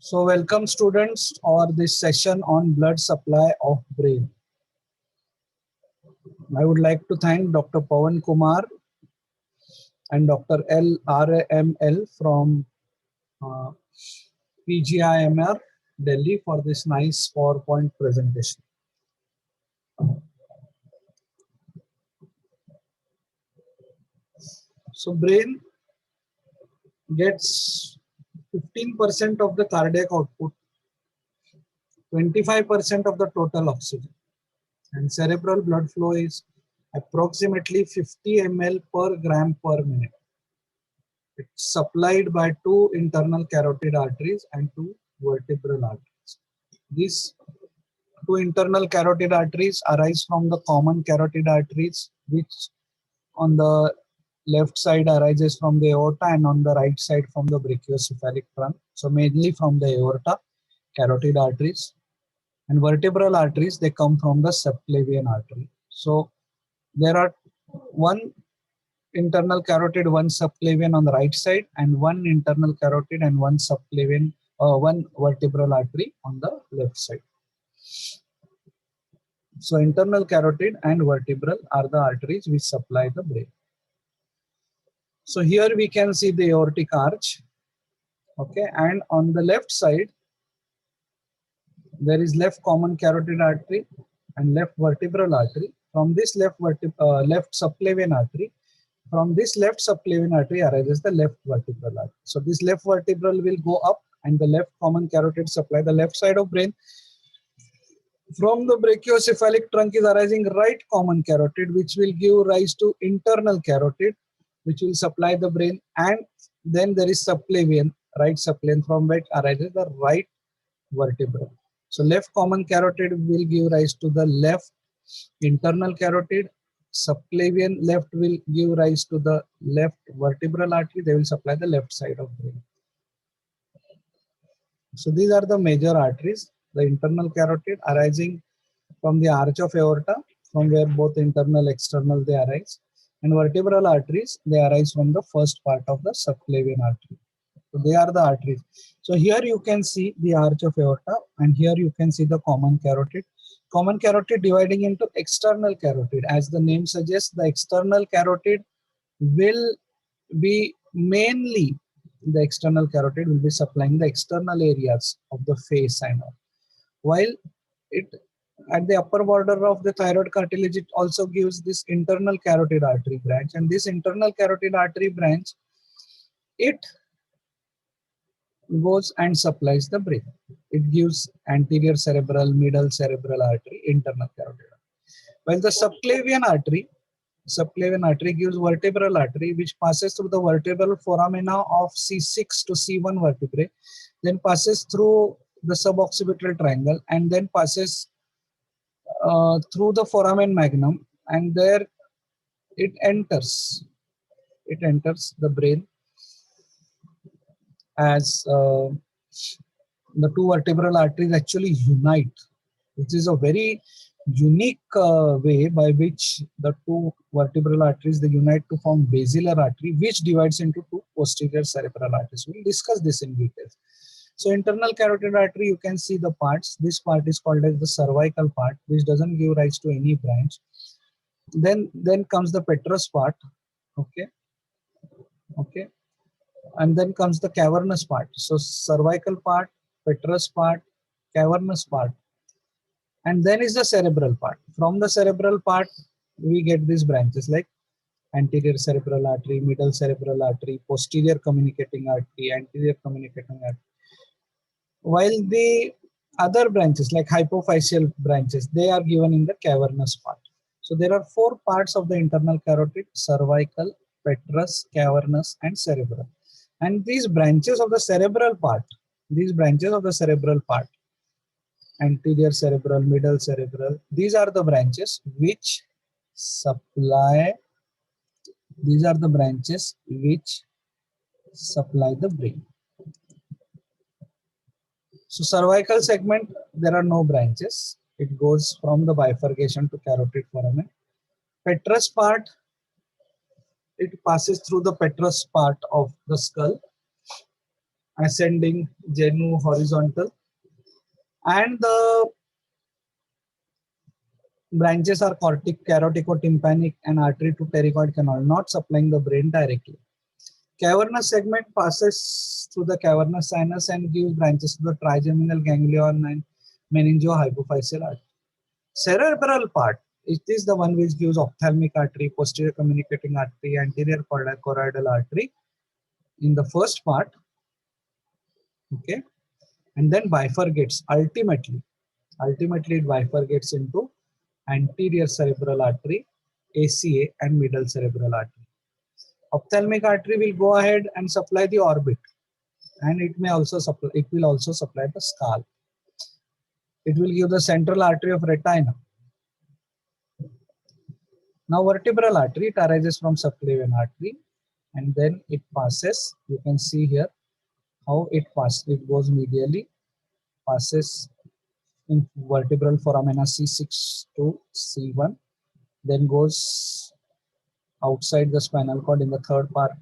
So welcome students for this session on blood supply of brain. I would like to thank Dr. Pawan Kumar and Dr. RML from uh, PGIMR Delhi for this nice PowerPoint presentation. So brain gets 15% of the cardiac output, 25% of the total oxygen, and cerebral blood flow is approximately 50 ml per gram per minute. It's supplied by two internal carotid arteries and two vertebral arteries. These two internal carotid arteries arise from the common carotid arteries, which on the left side arises from the aorta and on the right side from the brachiocephalic trunk. So mainly from the aorta, carotid arteries, and vertebral arteries, they come from the subclavian artery. So there are one internal carotid, one subclavian on the right side, and one internal carotid and one subclavian, one vertebral artery on the left side. So internal carotid and vertebral are the arteries which supply the brain. So here we can see the aortic arch, okay, and on the left side there is left common carotid artery and left vertebral artery. From this left subclavian artery, from this left subclavian artery arises the left vertebral artery. So this left vertebral will go up and the left common carotid supply the left side of brain. From the brachiocephalic trunk is arising right common carotid, which will give rise to internal carotid, which will supply the brain, and then there is subclavian, right subclavian, from which arises the right vertebral. So left common carotid will give rise to the left internal carotid. Subclavian left will give rise to the left vertebral artery. They will supply the left side of brain. So these are the major arteries. The internal carotid arising from the arch of aorta, from where both internal external they arise, and vertebral arteries, they arise from the first part of the subclavian artery. So they are the arteries. So here you can see the arch of aorta, and here you can see the common carotid. Common carotid dividing into external carotid. As the name suggests, the external carotid will be mainly, the external carotid will be supplying the external areas of the face and all. While it at the upper border of the thyroid cartilage, it also gives this internal carotid artery branch, and this internal carotid artery branch, it goes and supplies the brain. It gives anterior cerebral, middle cerebral artery, internal carotid artery. While the subclavian artery gives vertebral artery, which passes through the vertebral foramina of C6 to C1 vertebrae, then passes through the suboccipital triangle, and then passes through the foramen magnum, and there it enters the brain as the two vertebral arteries actually unite. This is a very unique way by which the two vertebral arteries, they unite to form basilar artery, which divides into two posterior cerebral arteries. We'll discuss this in detail. So internal carotid artery, you can see the parts. This part is called as the cervical part, which doesn't give rise to any branch. Then comes the petrous part, okay, and then comes the cavernous part. So cervical part, petrous part, cavernous part, and then is the cerebral part. From the cerebral part, we get these branches like anterior cerebral artery, middle cerebral artery, posterior communicating artery, anterior communicating artery. While the other branches like hypophyseal branches, they are given in the cavernous part. So there are four parts of the internal carotid: cervical, petrous, cavernous, and cerebral. And these branches of the cerebral part, anterior cerebral, middle cerebral, these are the branches which supply the brain. So cervical segment, there are no branches. It goes from the bifurcation to carotid foramen. Petrous part, it passes through the petrous part of the skull. ascending, genu horizontal, and the branches are caroticotympanic and artery to pterygoid canal, not supplying the brain directly. Cavernous segment passes through the cavernous sinus and gives branches to the trigeminal ganglion and meningohypophyseal artery. Cerebral part, it is the one which gives ophthalmic artery, posterior communicating artery, anterior choroidal artery in the first part, okay, and then bifurcates ultimately it bifurcates into anterior cerebral artery, ACA, and middle cerebral artery. Ophthalmic artery will go ahead and supply the orbit, and it will also supply the skull. It will give the central artery of retina. Now vertebral artery, it arises from subclavian artery, and then it passes. You can see here how it passes. It goes medially, passes in vertebral foramina C6 to C1, then goes outside the spinal cord in the third part.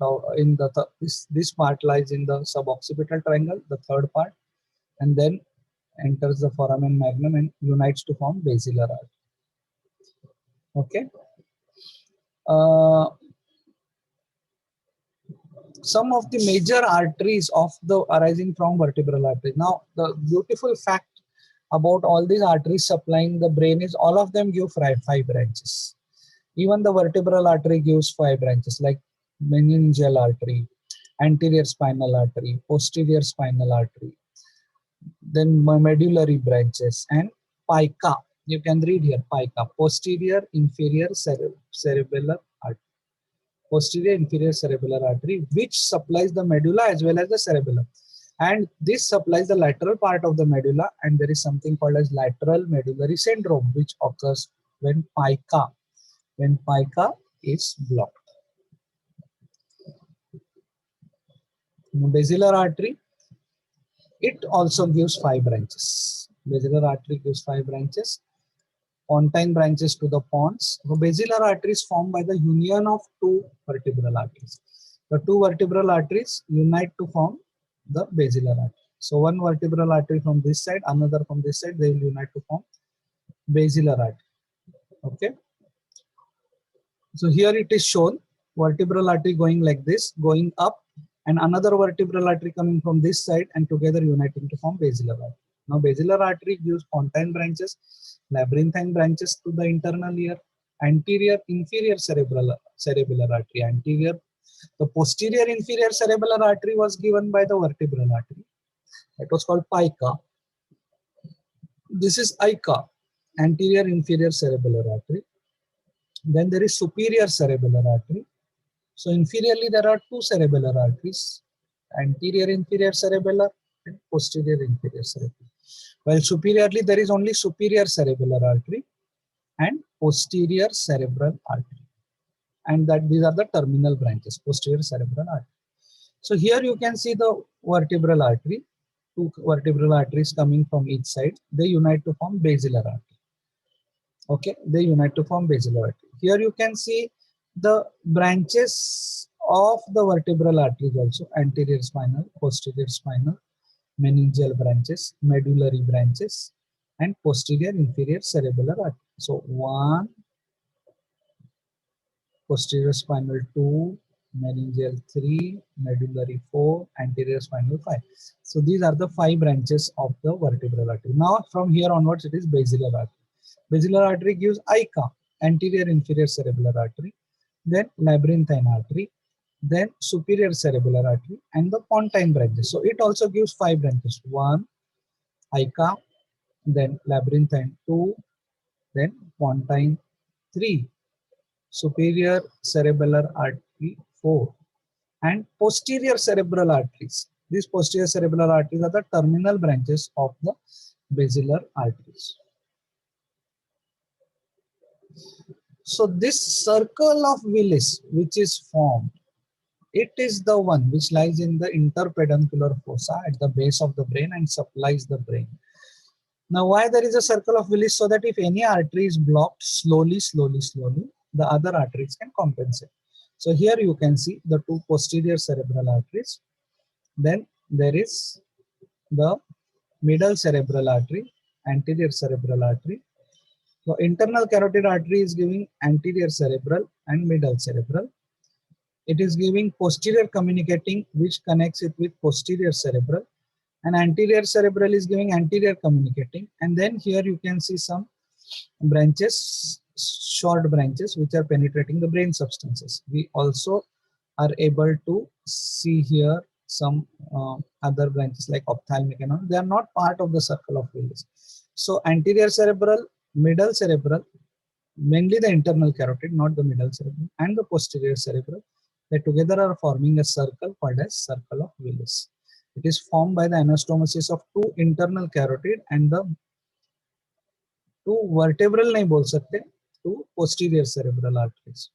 This part lies in the suboccipital triangle, the third part, and then enters the foramen magnum and unites to form basilar artery. Okay. Some of the major arteries of the arising from vertebral artery. Now, the beautiful fact about all these arteries supplying the brain is all of them give five branches. Even the vertebral artery gives 5 branches, like meningeal artery, anterior spinal artery, posterior spinal artery, then medullary branches, and pica. You can read here, pica, posterior inferior cerebellar artery. Posterior inferior cerebellar artery, which supplies the medulla as well as the cerebellum. And this supplies the lateral part of the medulla, and there is something called as lateral medullary syndrome, which occurs when pica is blocked. Basilar artery, it also gives 5 branches. Basilar artery gives 5 branches. Pontine branches to the pons. The basilar artery is formed by the union of 2 vertebral arteries. The 2 vertebral arteries unite to form the basilar artery. So one vertebral artery from this side, another from this side, they will unite to form basilar artery. Okay. So here it is shown, vertebral artery going like this, going up, and another vertebral artery coming from this side and together uniting to form basilar artery. Now basilar artery gives pontine branches, labyrinthine branches to the internal ear, anterior inferior cerebellar artery. Anterior, the posterior inferior cerebellar artery was given by the vertebral artery. That was called pica. This is ICA, anterior inferior cerebellar artery. Then there is superior cerebellar artery. So inferiorly there are 2 cerebellar arteries, anterior inferior cerebellar and posterior inferior cerebellar. While superiorly there is only superior cerebellar artery and posterior cerebral artery, and that these are the terminal branches, posterior cerebral artery. So here you can see the vertebral artery, 2 vertebral arteries coming from each side, they unite to form basilar artery. Okay, they unite to form basilar artery. Here you can see the branches of the vertebral arteries also, anterior spinal, posterior spinal, meningeal branches, medullary branches, and posterior inferior cerebellar artery. So 1, posterior spinal 2, meningeal 3, medullary 4, anterior spinal 5. So these are the 5 branches of the vertebral artery. Now from here onwards it is basilar artery. Basilar artery gives ICA, anterior inferior cerebellar artery, then labyrinthine artery, then superior cerebellar artery, and the pontine branches. So it also gives 5 branches. 1, ICA, then labyrinthine 2, then pontine 3, superior cerebellar artery 4, and posterior cerebral arteries. These posterior cerebral arteries are the terminal branches of the basilar arteries. So this circle of Willis which is formed, it is the one which lies in the interpeduncular fossa at the base of the brain and supplies the brain. Now why there is a circle of Willis? So that if any artery is blocked, slowly, the other arteries can compensate. So here you can see the 2 posterior cerebral arteries, then there is the middle cerebral artery, anterior cerebral artery. So internal carotid artery is giving anterior cerebral and middle cerebral. It is giving posterior communicating, which connects it with posterior cerebral, and anterior cerebral is giving anterior communicating. And then here you can see some branches, short branches, which are penetrating the brain substances. We also are able to see here some other branches like ophthalmic and all. They are not part of the circle of Willis. So anterior cerebral, middle cerebral, mainly the internal carotid, not the middle cerebral, and the posterior cerebral, they together are forming a circle called as circle of Willis. It is formed by the anastomosis of two internal carotid and the two vertebral नहीं बोल सकते, two posterior cerebral arteries.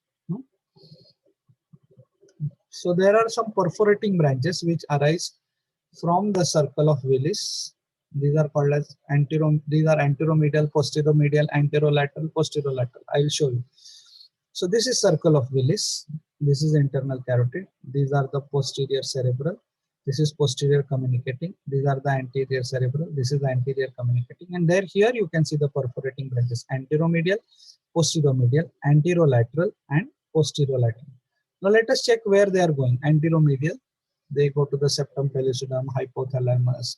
So there are some perforating branches which arise from the circle of Willis. These are called as anteromedial, posteromedial, anterolateral, posterolateral. I will show you. So this is circle of Willis. This is internal carotid. These are the posterior cerebral. This is posterior communicating. These are the anterior cerebral. This is the anterior communicating. And there here you can see the perforating branches: anteromedial, posteromedial, anterolateral, and posterolateral. Now let us check where they are going. Anteromedial, they go to the septum pellucidum, hypothalamus,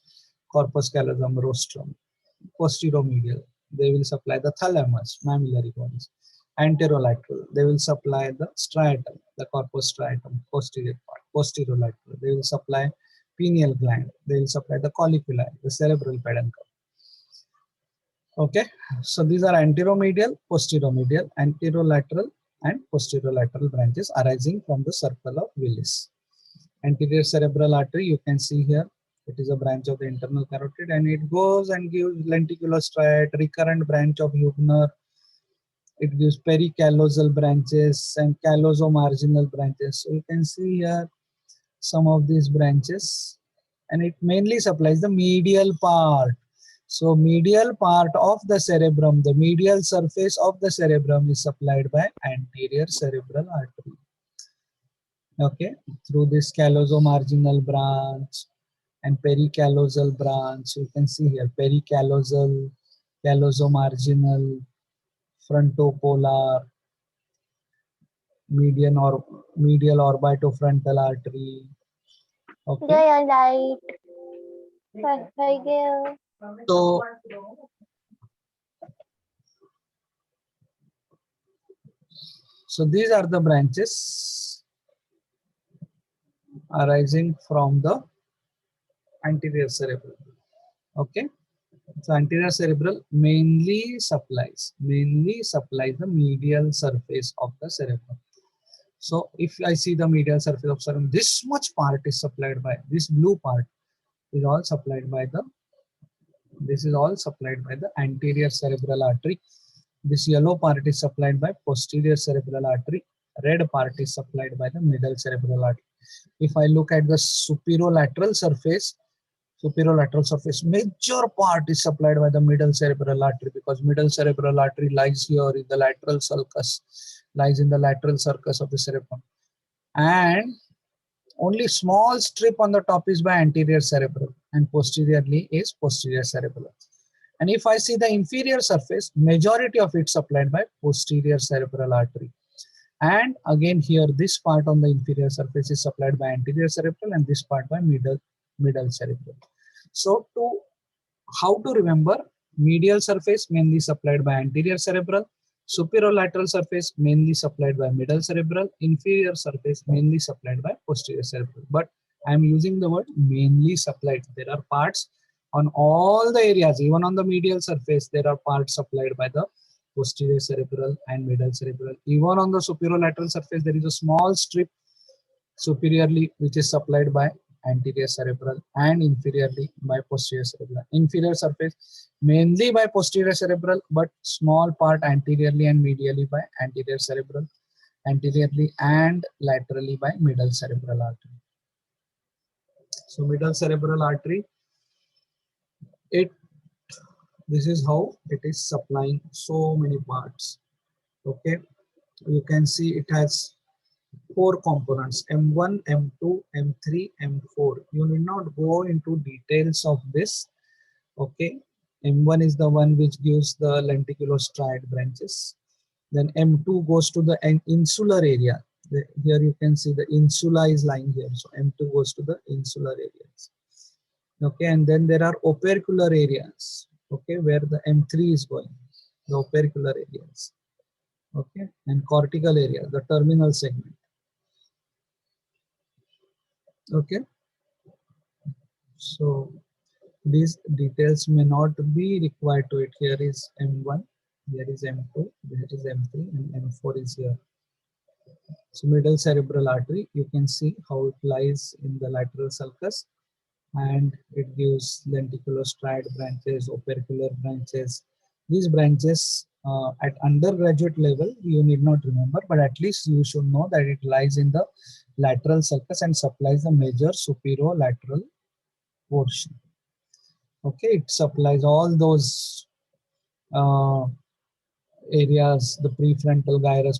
corpus callosum, rostrum. Posteromedial, they will supply the thalamus, mammillary glands. Anterolateral, they will supply the striatum, the corpus striatum, posterior part. Posterolateral, they will supply pineal gland. They will supply the colliculi, the cerebral peduncle. Okay, so these are anteromedial, posteromedial, anterolateral, and posterolateral branches arising from the circle of Willis. Anterior cerebral artery, you can see here, it is a branch of the internal carotid, and it goes and gives lenticular striate, recurrent branch of Hubner. It gives pericallosal branches and callosomarginal branches. So you can see here some of these branches, and it mainly supplies the medial part. So medial part of the cerebrum, the medial surface of the cerebrum is supplied by anterior cerebral artery. Okay, through this callosomarginal branch and pericallosal branch. You can see here pericallosal, callosomarginal, frontopolar, medial orbitofrontal artery. Okay. So these are the branches arising from the anterior cerebral. Okay. So anterior cerebral mainly supplies the medial surface of the cerebrum. So if I see the medial surface of cerebrum, this much part is supplied by this blue part is all supplied by the anterior cerebral artery. This yellow part is supplied by posterior cerebral artery. Red part is supplied by the middle cerebral artery. If I look at the superolateral surface, major part is supplied by the middle cerebral artery, because middle cerebral artery lies here in the lateral sulcus, of the cerebrum. And only small strip on the top is by anterior cerebral, and posteriorly is posterior cerebral. And if I see the inferior surface, majority of it supplied by posterior cerebral artery. And again here, this part on the inferior surface is supplied by anterior cerebral, and this part by middle cerebral. So how to remember: medial surface mainly supplied by anterior cerebral, superolateral surface mainly supplied by middle cerebral, inferior surface mainly supplied by posterior cerebral. But I am using the word mainly supplied. There are parts on all the areas, even on the medial surface, there are parts supplied by the posterior cerebral and middle cerebral. Even on the superolateral surface, there is a small strip superiorly which is supplied by anterior cerebral, and inferiorly by posterior cerebral. Inferior surface mainly by posterior cerebral, but small part anteriorly and medially by anterior cerebral, anteriorly and laterally by middle cerebral artery. So middle cerebral artery, this is how it is supplying so many parts. Okay, you can see it has four components: M1, M2, M3, M4. You need not go into details of this. Okay, M1 is the one which gives the lenticulostriate branches. Then M2 goes to the insular area. Here you can see the insula is lying here. So M2 goes to the insular areas. Okay, and then there are opercular areas. Okay, where the M3 is going, the opercular areas. Okay, and cortical area, the terminal segment. Okay, so these details may not be required to it. Here is M1, here is M2, here is M3, and M4 is here. So middle cerebral artery, you can see how it lies in the lateral sulcus, and it gives lenticulostriate branches, opercular branches. These branches at undergraduate level, you need not remember, but at least you should know that it lies in the lateral sulcus and supplies the major superolateral portion. Okay, it supplies all those uh, areas, the prefrontal gyrus,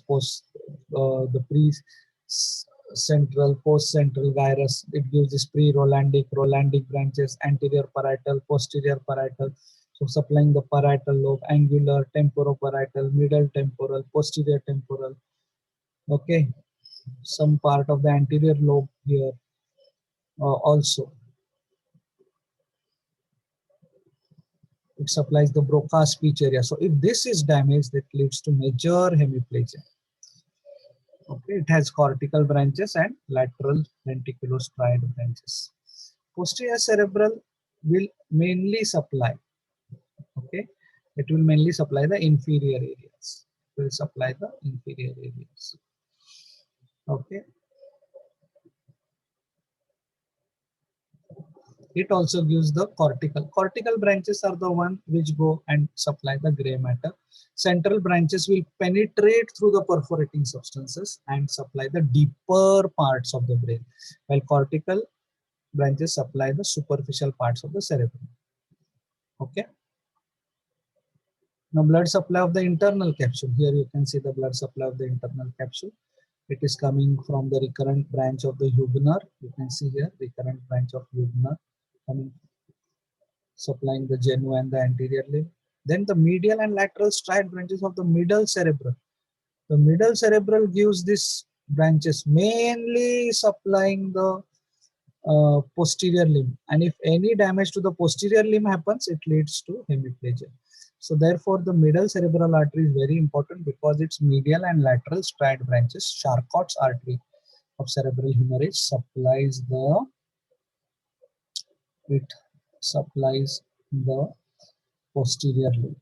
the pre-central, post-central gyrus. It gives this pre-Rolandic, Rolandic branches, anterior parietal, posterior parietal. So supplying the parietal lobe, angular, temporoparietal, middle temporal, posterior temporal. Okay, some part of the anterior lobe here also. It supplies the Broca speech area. So if this is damaged, that leads to major hemiplegia. Okay, it has cortical branches and lateral lenticulostriate branches. Posterior cerebral will mainly supply. Okay, it will mainly supply the inferior areas. It will supply the inferior areas. Okay. It also gives the cortical. Cortical branches are the one which go and supply the gray matter. Central branches will penetrate through the perforating substances and supply the deeper parts of the brain, while cortical branches supply the superficial parts of the cerebrum. Okay. Now blood supply of the internal capsule. Here you can see the blood supply of the internal capsule. It is coming from the recurrent branch of the Hubner. You can see here recurrent branch of Hubner coming, supplying the genu and the anterior limb. Then the medial and lateral striate branches of the middle cerebral. The middle cerebral gives these branches mainly supplying the posterior limb, and if any damage to the posterior limb happens, it leads to hemiplegia. So therefore the middle cerebral artery is very important because its medial and lateral striate branches, Charcot's artery of cerebral hemorrhage, it supplies the posterior limb.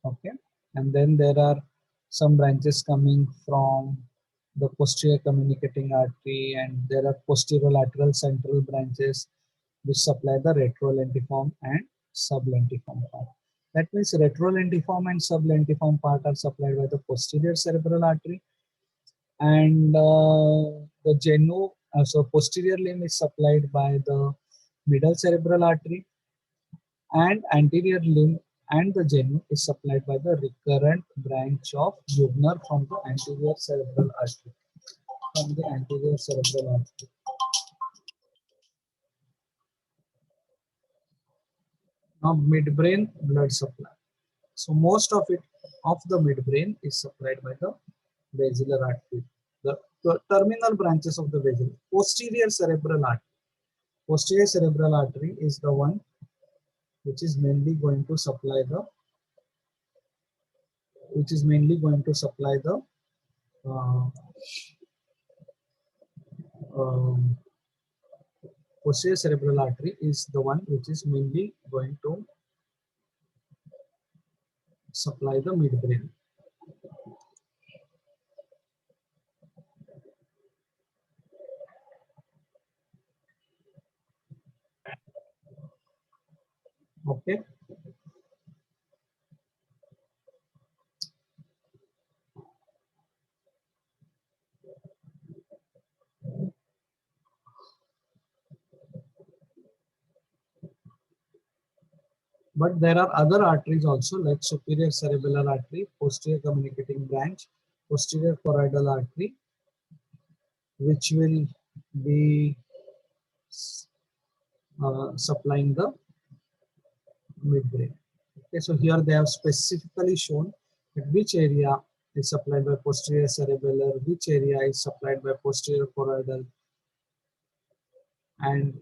Okay, and then there are some branches coming from the posterior communicating artery, and there are posterolateral central branches which supply the retrolentiform and sublentiform part. That means retrolentiform and sublentiform part are supplied by the posterior cerebral artery, and the genu, so posterior limb is supplied by the middle cerebral artery, and anterior limb and the genu is supplied by the recurrent branch of Jubner from the anterior cerebral artery. From the anterior cerebral artery. Now midbrain blood supply. So most of it of the midbrain is supplied by the basilar artery. The terminal branches of the basilar. Posterior cerebral artery. Posterior cerebral artery is the one which is mainly going to supply the uh, um, posterior cerebral artery is the one which is mainly going to supply the midbrain. Okay. But there are other arteries also, like superior cerebellar artery, posterior communicating branch, posterior choroidal artery, which will be supplying the midbrain. Okay, so here they have specifically shown that which area is supplied by posterior cerebellar, which area is supplied by posterior choroidal, and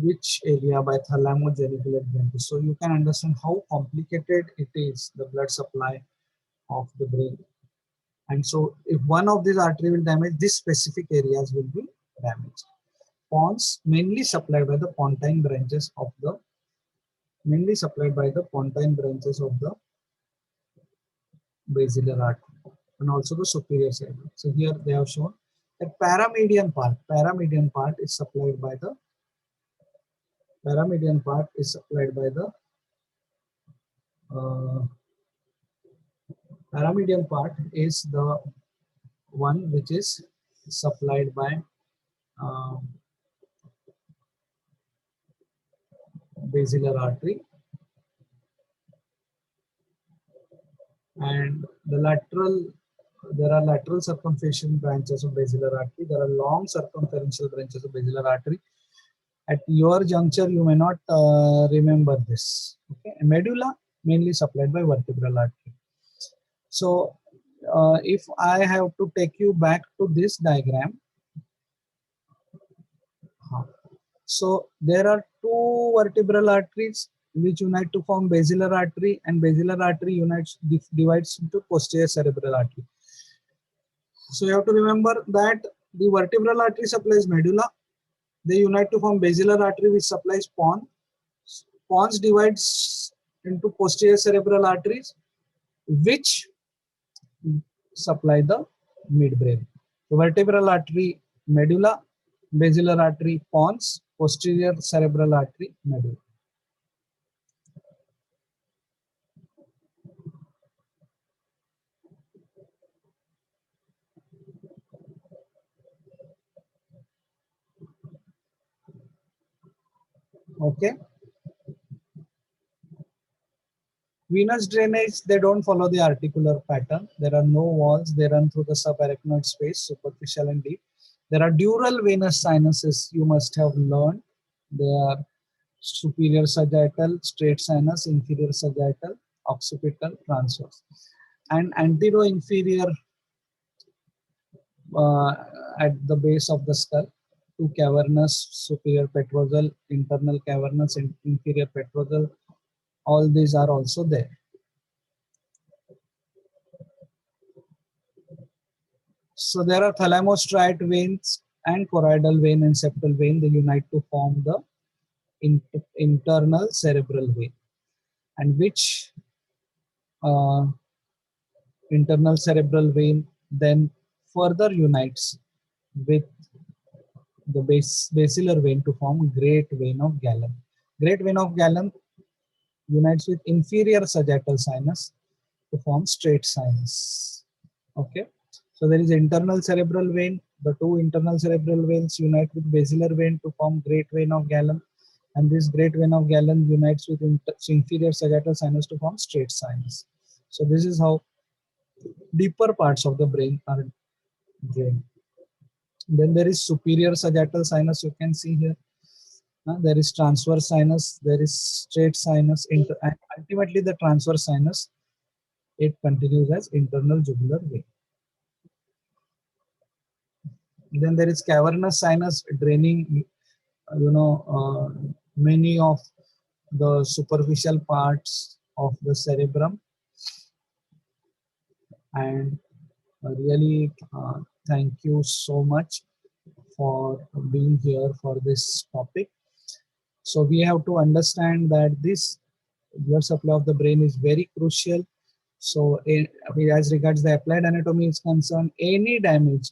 which area by thalamo-geniculate branches. So you can understand how complicated it is, the blood supply of the brain. And so if one of these artery will damage, these specific areas will be damaged. Pons mainly supplied by the pontine branches of the basilar artery and also the superior cerebellum. So here they have shown that paramedian part is supplied by the paramedian part is the one which is supplied by basilar artery, and there are lateral circumferential branches of basilar artery, there are long circumferential branches of basilar artery. At your juncture you may not remember this. Okay, medulla mainly supplied by vertebral artery. So if I have to take you back to this diagram, so there are two vertebral arteries which unite to form basilar artery, and basilar artery divides into posterior cerebral artery. So you have to remember that the vertebral artery supplies medulla, they unite to form basilar artery which supplies pons. Pons divides into posterior cerebral arteries which supply the midbrain. So vertebral artery medulla, basilar artery pons, posterior cerebral artery medulla. Okay. Venous drainage, they don't follow the articular pattern. There are no walls. They run through the subarachnoid space, superficial and deep. There are dural venous sinuses you must have learned. They are superior sagittal, straight sinus, inferior sagittal, occipital, transverse. And antero-inferior at the base of the skull, two cavernous, superior petrosal, internal cavernous, and inferior petrosal. All these are also there. So there are thalamostriate veins and choroidal vein and septal vein. They unite to form the internal cerebral vein, and which internal cerebral vein then further unites with the basilar vein to form great vein of Galen. Great vein of Galen unites with inferior sagittal sinus to form straight sinus. Okay, so there is internal cerebral vein. The two internal cerebral veins unite with basilar vein to form great vein of Galen, and this great vein of Galen unites with inferior sagittal sinus to form straight sinus. So this is how deeper parts of the brain are drained. Then there is superior sagittal sinus. You can see here. There is transverse sinus, there is straight sinus, and ultimately the transverse sinus, it continues as internal jugular vein. Then there is cavernous sinus draining, many of the superficial parts of the cerebrum. And really thank you so much for being here for this topic. So we have to understand that this blood supply of the brain is very crucial. So as regards the applied anatomy is concerned, any damage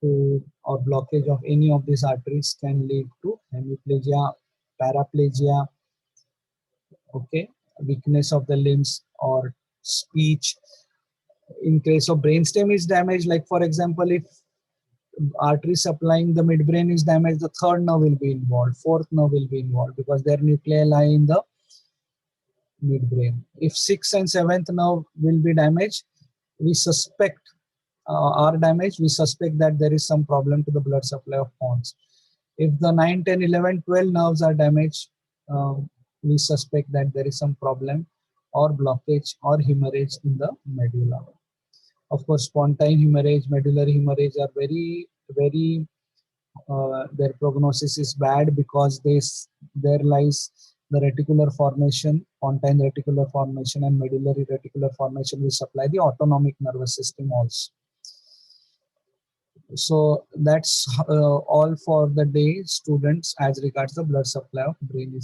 to or blockage of any of these arteries can lead to hemiplegia, paraplegia, okay, weakness of the limbs or speech. In case of brainstem is damaged, like for example, if artery supplying the midbrain is damaged, the third nerve will be involved, fourth nerve will be involved because their nuclei lie in the midbrain. If sixth and seventh nerve will be damaged, we suspect are damaged, we suspect that there is some problem to the blood supply of pons. If the 9, 10, 11, 12 nerves are damaged, we suspect that there is some problem or blockage or hemorrhage in the medulla. Of course, spontaneous hemorrhage, medullary hemorrhage are very their prognosis is bad because there lies the reticular formation, pontine reticular formation and medullary reticular formation will supply the autonomic nervous system also. So that's all for the day, students, as regards the blood supply of brain.